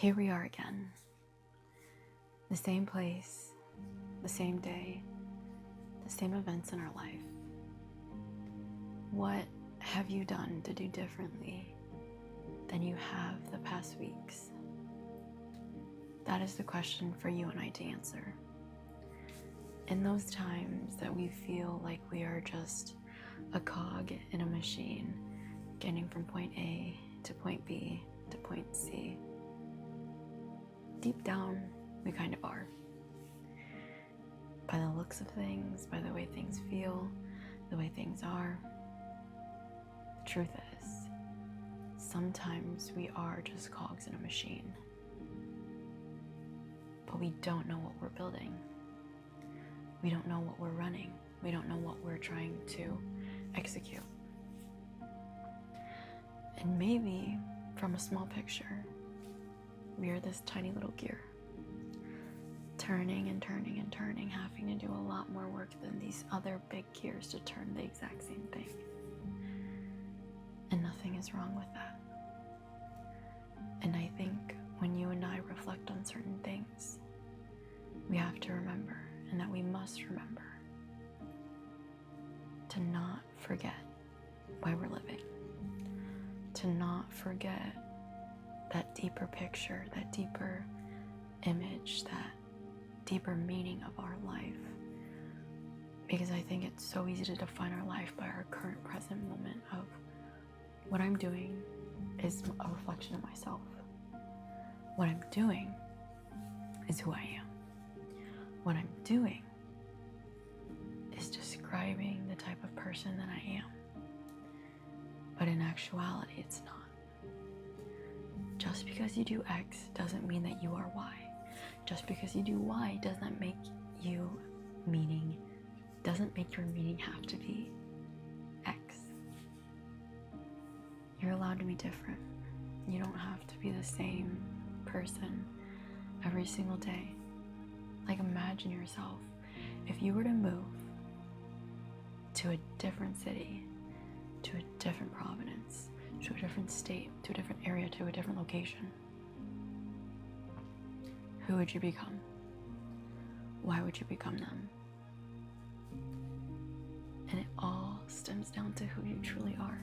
Here we are again. The same place, the same day, the same events in our life. What have you done to do differently than you have the past weeks? That is the question for you and I to answer. In those times that we feel like we are just a cog in a machine, getting from point A to point B to point C, deep down, we kind of are. By the looks of things, by the way things feel, the way things are. The truth is, sometimes we are just cogs in a machine. But we don't know what we're building. We don't know what we're running. We don't know what we're trying to execute. And maybe from a small picture, we are this tiny little gear, turning and turning and turning, having to do a lot more work than these other big gears to turn the exact same thing. And nothing is wrong with that. And I think when you and I reflect on certain things, we have to remember, and that we must remember, to not forget why we're living, to not forget that deeper picture, that deeper image, that deeper meaning of our life. Because I think it's so easy to define our life by our current present moment of what I'm doing is a reflection of myself. What I'm doing is who I am. What I'm doing is describing the type of person that I am. But in actuality, it's not. Just because you do X doesn't mean that you are Y. Just because you do Y doesn't make your meaning have to be X. You're allowed to be different. You don't have to be the same person every single day. Like, imagine yourself, if you were to move to a different city, to a different province, to a different state, to a different area, to a different location, who would you become? Why would you become them? And it all stems down to who you truly are.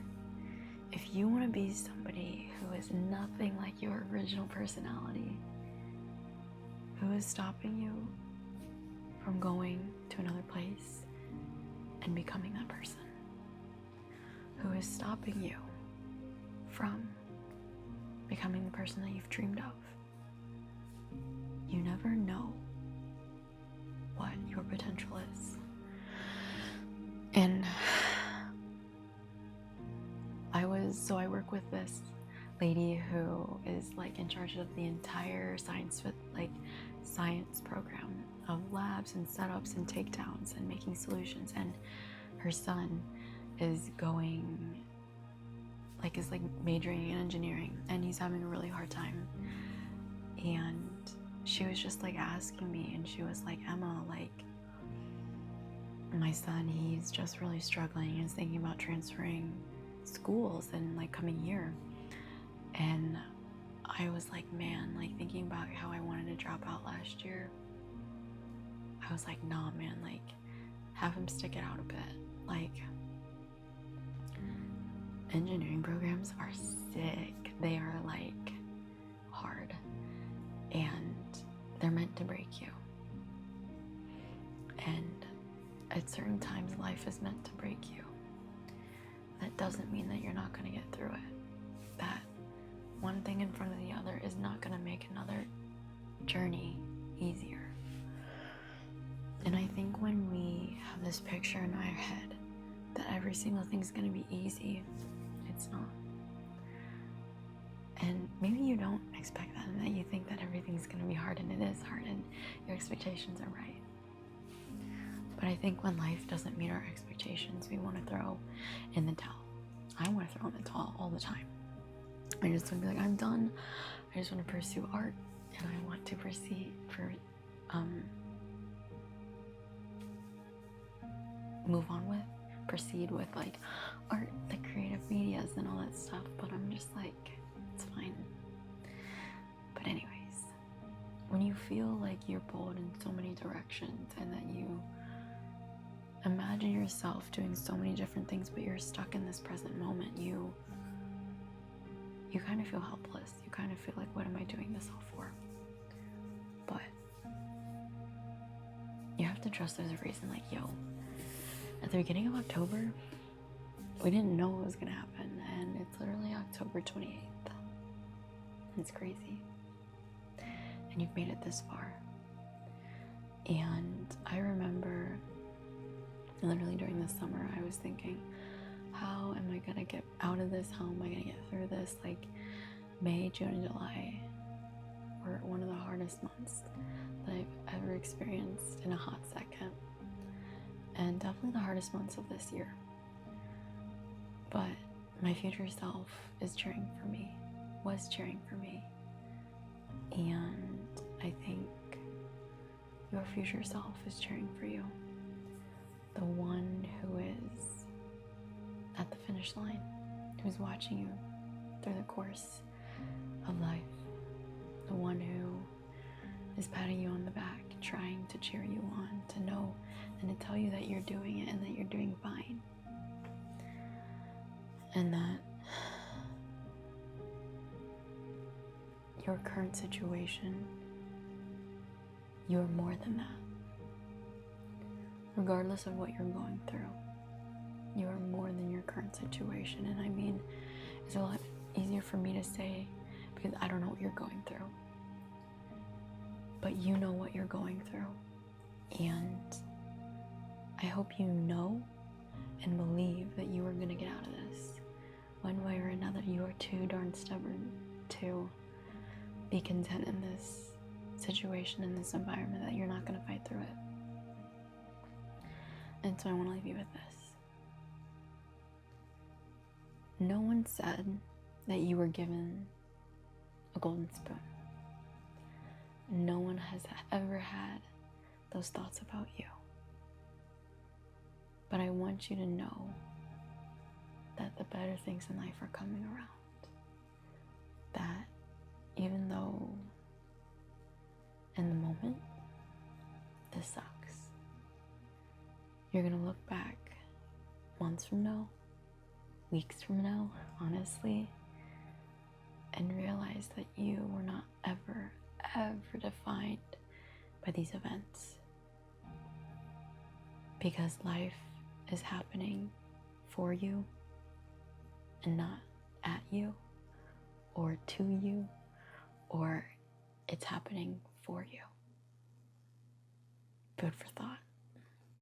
If you want to be somebody who is nothing like your original personality, who is stopping you from going to another place and becoming that person? Who is stopping you from becoming the person that you've dreamed of? You never know what your potential is. And I work with this lady who is like in charge of the entire science program of labs and setups and takedowns and making solutions. And her son is majoring in engineering, and he's having a really hard time. And she was just like asking me, and she was like, Emma, like, my son, he's just really struggling. He's thinking about transferring schools in like coming year. And I was like, man, like thinking about how I wanted to drop out last year, I was like, nah, man, like have him stick it out a bit. Like, engineering programs are sick. They are like hard, and they're meant to break you. And at certain times, life is meant to break you. That doesn't mean that you're not going to get through it. That one thing in front of the other is not going to make another journey easier. And I think when we have this picture in our head that every single thing's going to be easy, it's not. And maybe you don't expect that, and that you think that everything's going to be hard, and it is hard, and your expectations are right. But I think when life doesn't meet our expectations, we want to throw in the towel. I want to throw in the towel all the time. I just want to be like, I'm done. I just want to pursue art, and I want to proceed with like art, the creative medias and all that stuff. But I'm just like, it's fine. But anyway, when you feel like you're pulled in so many directions and that you imagine yourself doing so many different things, but you're stuck in this present moment, you kind of feel helpless. You kind of feel like, what am I doing this all for? But you have to trust there's a reason. Like, yo, at the beginning of October, we didn't know what was gonna happen, and it's literally October 28th. It's crazy. And you've made it this far. And I remember literally during the summer, I was thinking, how am I gonna get out of this? How am I gonna get through this? Like, May, June, and July were one of the hardest months that I've ever experienced in a hot second. And definitely the hardest months of this year. But my future self is cheering for me, was cheering for me. And I think your future self is cheering for you. The one who is at the finish line, who's watching you through the course of life. The one who is patting you on the back, trying to cheer you on, to know and to tell you that you're doing it and that you're doing fine. And that your current situation, you're more than that. Regardless of what you're going through, you are more than your current situation. And I mean, it's a lot easier for me to say because I don't know what you're going through. But you know what you're going through. And I hope you know and believe that you are going to get out of this. One way or another, you are too darn stubborn to be content in this situation, in this environment, that you're not going to fight through it. And so I want to leave you with this. No one said that you were given a golden spoon. No one has ever had those thoughts about you. But I want you to know that the better things in life are coming around. That even though in the moment this sucks, you're gonna look back months from now, weeks from now, honestly, and realize that you were not ever defined by these events. Because life is happening for you and not at you or to you, or it's happening for you. Food for thought.